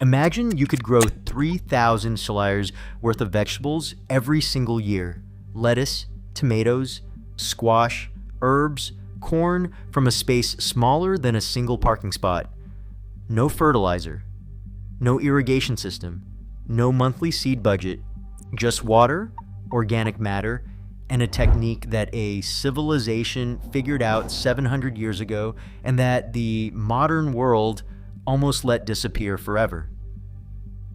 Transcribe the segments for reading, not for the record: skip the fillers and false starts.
Imagine you could grow 3,000 shires worth of vegetables every single year. Lettuce, tomatoes, squash, herbs, corn from a space smaller than a single parking spot. No fertilizer, no irrigation system, no monthly seed budget, just water, organic matter, and a technique that a civilization figured out 700 years ago and that the modern world almost let disappear forever.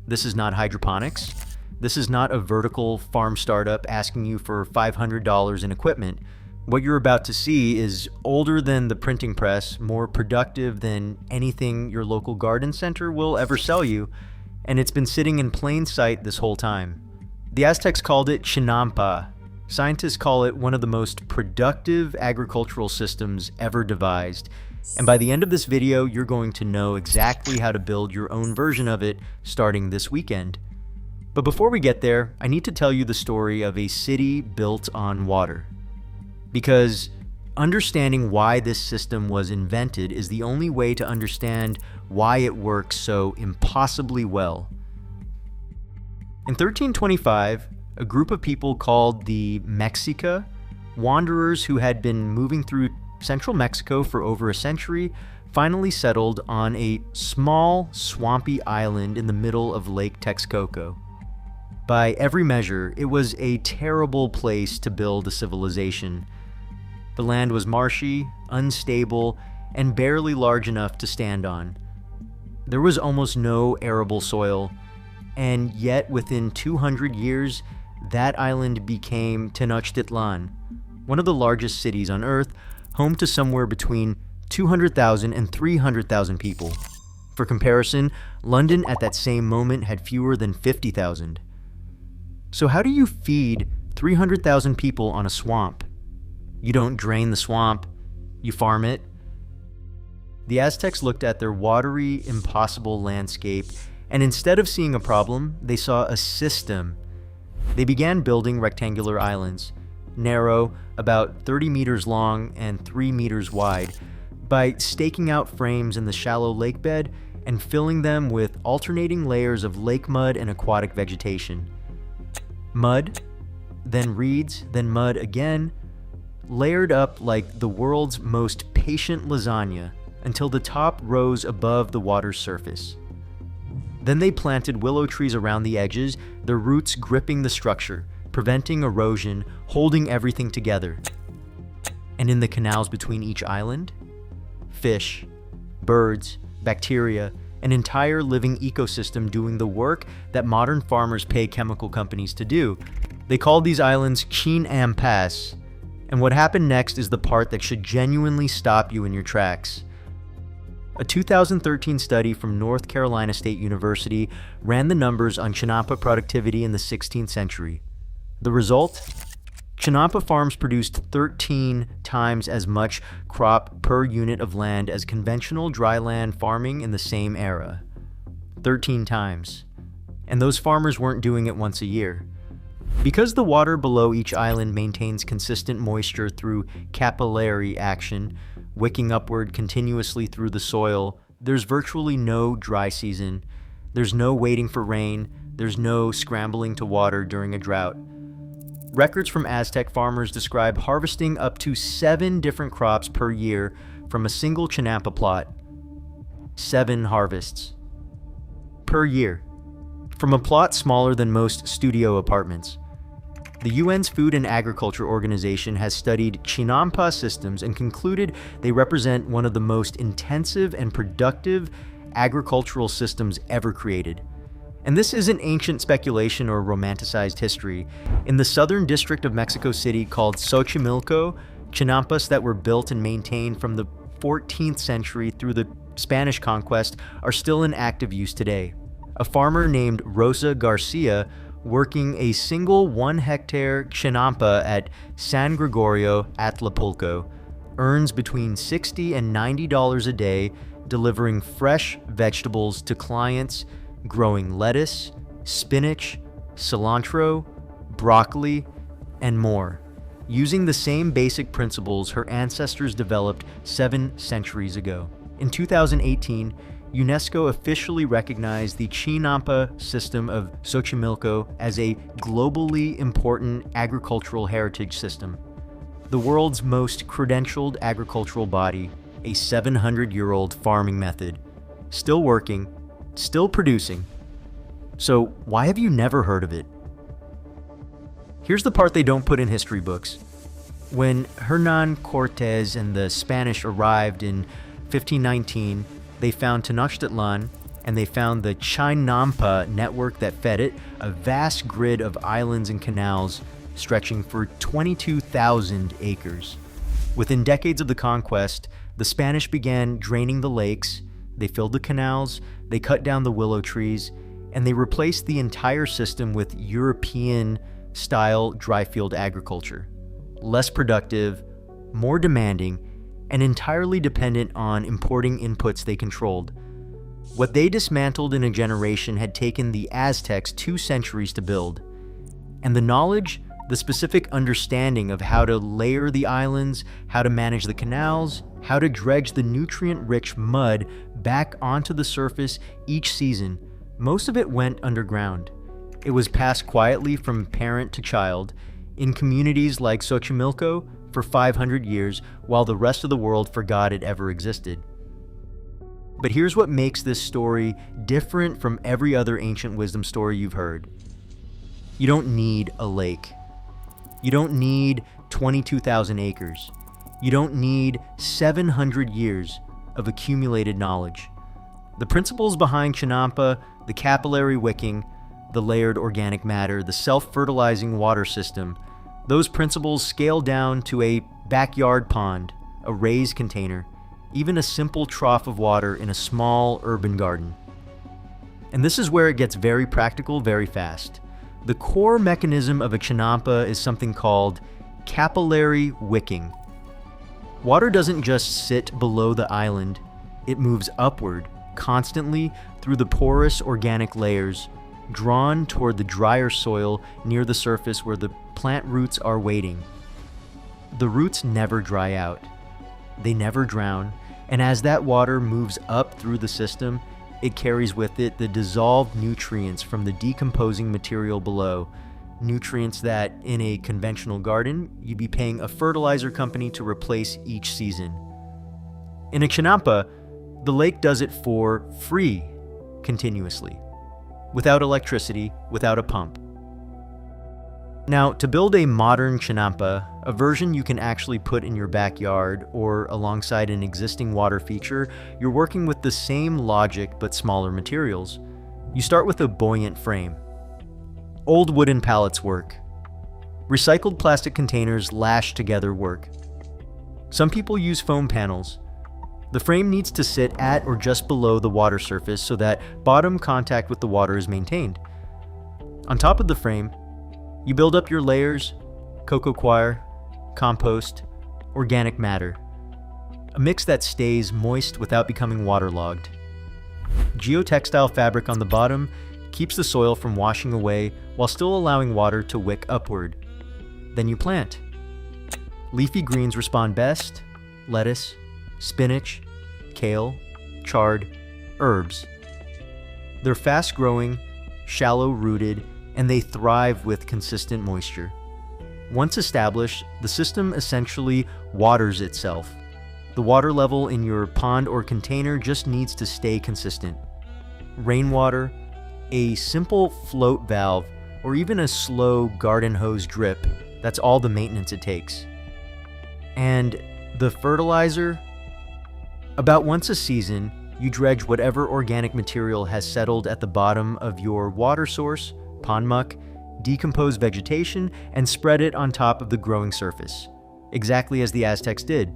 This is not hydroponics. This is not a vertical farm startup asking you for $500 in equipment. What you're about to see is older than the printing press, more productive than anything your local garden center will ever sell you, and it's been sitting in plain sight this whole time. The Aztecs called it chinampa. Scientists call it one of the most productive agricultural systems ever devised. And by the end of this video, you're going to know exactly how to build your own version of it starting this weekend. But before we get there, I need to tell you the story of a city built on water. Because understanding why this system was invented is the only way to understand why it works so impossibly well. In 1325, a group of people called the Mexica, wanderers who had been moving through central Mexico for over a century, finally settled on a small, swampy island in the middle of Lake Texcoco. By every measure, it was a terrible place to build a civilization. The land was marshy, unstable, and barely large enough to stand on. There was almost no arable soil, and yet within 200 years, that island became Tenochtitlan, one of the largest cities on Earth, home to somewhere between 200,000 and 300,000 people. For comparison, London at that same moment had fewer than 50,000. So how do you feed 300,000 people on a swamp? You don't drain the swamp, you farm it. The Aztecs looked at their watery, impossible landscape, and instead of seeing a problem, they saw a system. They began building rectangular islands, narrow, about 30 meters long and 3 meters wide, by staking out frames in the shallow lake bed and filling them with alternating layers of lake mud and aquatic vegetation. Mud, then reeds, then mud again, layered up like the world's most patient lasagna until the top rose above the water's surface. Then they planted willow trees around the edges, their roots gripping the structure, preventing erosion, holding everything together. And in the canals between each island, fish, birds, bacteria, an entire living ecosystem doing the work that modern farmers pay chemical companies to do. They called these islands chinampas. And what happened next is the part that should genuinely stop you in your tracks. A 2013 study from North Carolina State University ran the numbers on chinampa productivity in the 16th century. The result? Chinampa farms produced 13 times as much crop per unit of land as conventional dryland farming in the same era. 13 times. And those farmers weren't doing it once a year. Because the water below each island maintains consistent moisture through capillary action, wicking upward continuously through the soil, there's virtually no dry season. There's no waiting for rain. There's no scrambling to water during a drought. Records from Aztec farmers describe harvesting up to 7 different crops per year from a single chinampa plot. 7 harvests per year from a plot smaller than most studio apartments. The UN's Food and Agriculture Organization has studied chinampa systems and concluded they represent one of the most intensive and productive agricultural systems ever created. And this isn't ancient speculation or romanticized history. In the southern district of Mexico City called Xochimilco, chinampas that were built and maintained from the 14th century through the Spanish conquest are still in active use today. A farmer named Rosa Garcia, working a single 1-hectare chinampa at San Gregorio Atlapulco, earns between $60 and $90 a day delivering fresh vegetables to clients, growing lettuce, spinach, cilantro, broccoli, and more, using the same basic principles her ancestors developed 7 centuries ago. In 2018, UNESCO officially recognized the chinampa system of Xochimilco as a globally important agricultural heritage system. The world's most credentialed agricultural body, a 700-year-old farming method, still working, still producing. So why have you never heard of it? Here's the part they don't put in history books. When Hernan Cortés and the Spanish arrived in 1519, they found Tenochtitlan, and they found the chinampa network that fed it, a vast grid of islands and canals stretching for 22,000 acres. Within decades of the conquest, the Spanish began draining the lakes, they filled the canals, they cut down the willow trees, and they replaced the entire system with European-style dry field agriculture. Less productive, more demanding, and entirely dependent on importing inputs they controlled. What they dismantled in a generation had taken the Aztecs 2 centuries to build. And the knowledge, the specific understanding of how to layer the islands, how to manage the canals, how to dredge the nutrient-rich mud back onto the surface each season, most of it went underground. It was passed quietly from parent to child, in communities like Xochimilco for 500 years, while the rest of the world forgot it ever existed. But here's what makes this story different from every other ancient wisdom story you've heard. You don't need a lake. You don't need 22,000 acres. You don't need 700 years of accumulated knowledge. The principles behind chinampa, the capillary wicking, the layered organic matter, the self-fertilizing water system, those principles scale down to a backyard pond, a raised container, even a simple trough of water in a small urban garden. And this is where it gets very practical very fast. The core mechanism of a chinampa is something called capillary wicking. Water doesn't just sit below the island, it moves upward, constantly through the porous organic layers, drawn toward the drier soil near the surface where the plant roots are waiting. The roots never dry out. They never drown, and as that water moves up through the system, it carries with it the dissolved nutrients from the decomposing material below, nutrients that, in a conventional garden, you'd be paying a fertilizer company to replace each season. In a chinampa, the lake does it for free, continuously, without electricity, without a pump. Now, to build a modern chinampa, a version you can actually put in your backyard or alongside an existing water feature, you're working with the same logic but smaller materials. You start with a buoyant frame. Old wooden pallets work. Recycled plastic containers lashed together work. Some people use foam panels. The frame needs to sit at or just below the water surface so that bottom contact with the water is maintained. On top of the frame, you build up your layers, cocoa coir, compost, organic matter, a mix that stays moist without becoming waterlogged. Geotextile fabric on the bottom keeps the soil from washing away while still allowing water to wick upward. Then you plant. Leafy greens respond best: lettuce, spinach, kale, chard, herbs. They're fast-growing, shallow-rooted, and they thrive with consistent moisture. Once established, the system essentially waters itself. The water level in your pond or container just needs to stay consistent. Rainwater, a simple float valve, or even a slow garden hose drip, that's all the maintenance it takes. And the fertilizer? About once a season, you dredge whatever organic material has settled at the bottom of your water source, pond muck, decompose vegetation, and spread it on top of the growing surface. Exactly as the Aztecs did.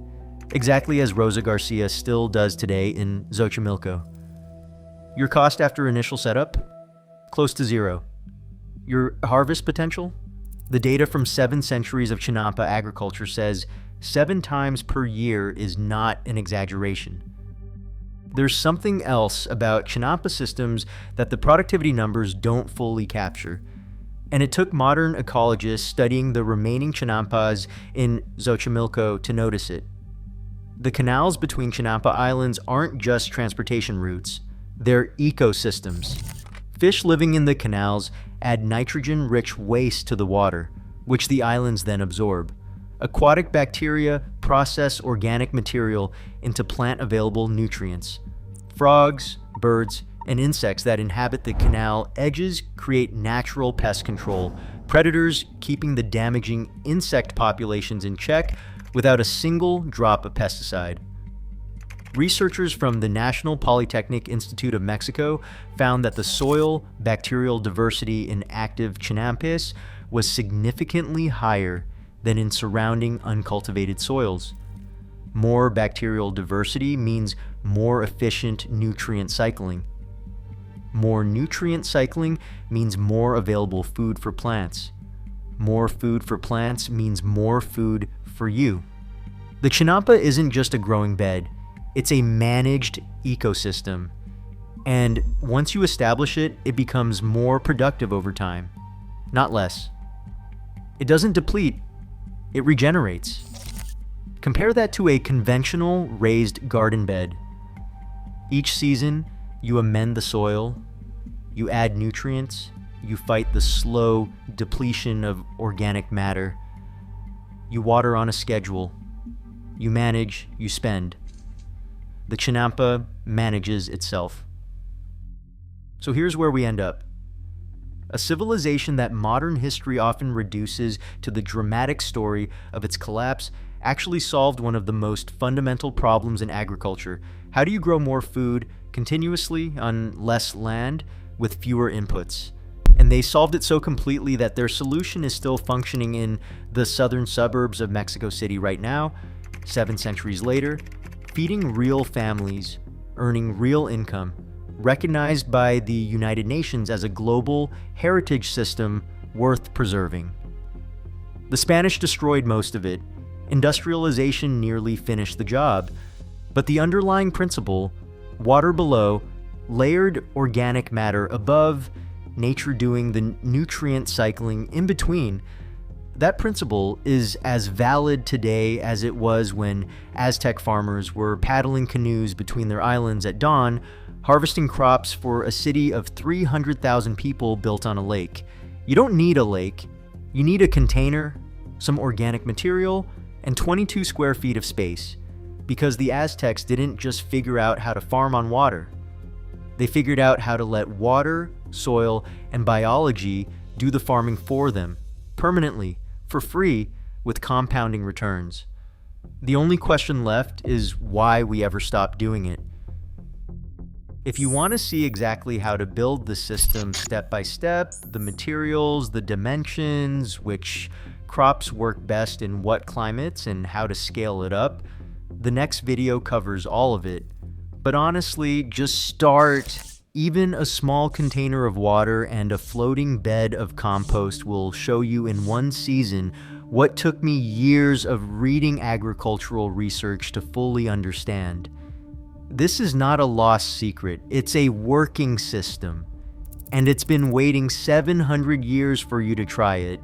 Exactly as Rosa Garcia still does today in Xochimilco. Your cost after initial setup? Close to zero. Your harvest potential? The data from 7 centuries of chinampa agriculture says 7 times per year is not an exaggeration. There's something else about chinampa systems that the productivity numbers don't fully capture, and it took modern ecologists studying the remaining chinampas in Xochimilco to notice it. The canals between Chinampa Islands aren't just transportation routes, they're ecosystems. Fish living in the canals add nitrogen-rich waste to the water, which the islands then absorb. Aquatic bacteria process organic material into plant-available nutrients. Frogs, birds, and insects that inhabit the canal edges create natural pest control, predators keeping the damaging insect populations in check without a single drop of pesticide. Researchers from the National Polytechnic Institute of Mexico found that the soil bacterial diversity in active chinampas was significantly higher than in surrounding uncultivated soils. More bacterial diversity means more efficient nutrient cycling. More nutrient cycling means more available food for plants. More food for plants means more food for you. The chinampa isn't just a growing bed, it's a managed ecosystem. And once you establish it, it becomes more productive over time, not less. It doesn't deplete, it regenerates. Compare that to a conventional raised garden bed. Each season, you amend the soil, you add nutrients, you fight the slow depletion of organic matter. You water on a schedule. You manage, you spend. The chinampa manages itself. So here's where we end up. A civilization that modern history often reduces to the dramatic story of its collapse actually solved one of the most fundamental problems in agriculture. How do you grow more food continuously on less land with fewer inputs? And they solved it so completely that their solution is still functioning in the southern suburbs of Mexico City right now, 7 centuries later, feeding real families, earning real income, recognized by the United Nations as a global heritage system worth preserving. The Spanish destroyed most of it. Industrialization nearly finished the job. But the underlying principle, water below, layered organic matter above, nature doing the nutrient cycling in between, that principle is as valid today as it was when Aztec farmers were paddling canoes between their islands at dawn, harvesting crops for a city of 300,000 people built on a lake. You don't need a lake. You need a container, some organic material, and 22 square feet of space. Because the Aztecs didn't just figure out how to farm on water. They figured out how to let water, soil, and biology do the farming for them, permanently, for free, with compounding returns. The only question left is why we ever stopped doing it. If you want to see exactly how to build the system step by step, the materials, the dimensions, which crops work best in what climates, and how to scale it up, the next video covers all of it. But honestly, just start. Even a small container of water and a floating bed of compost will show you in one season what took me years of reading agricultural research to fully understand. This is not a lost secret, it's a working system. And it's been waiting 700 years for you to try it.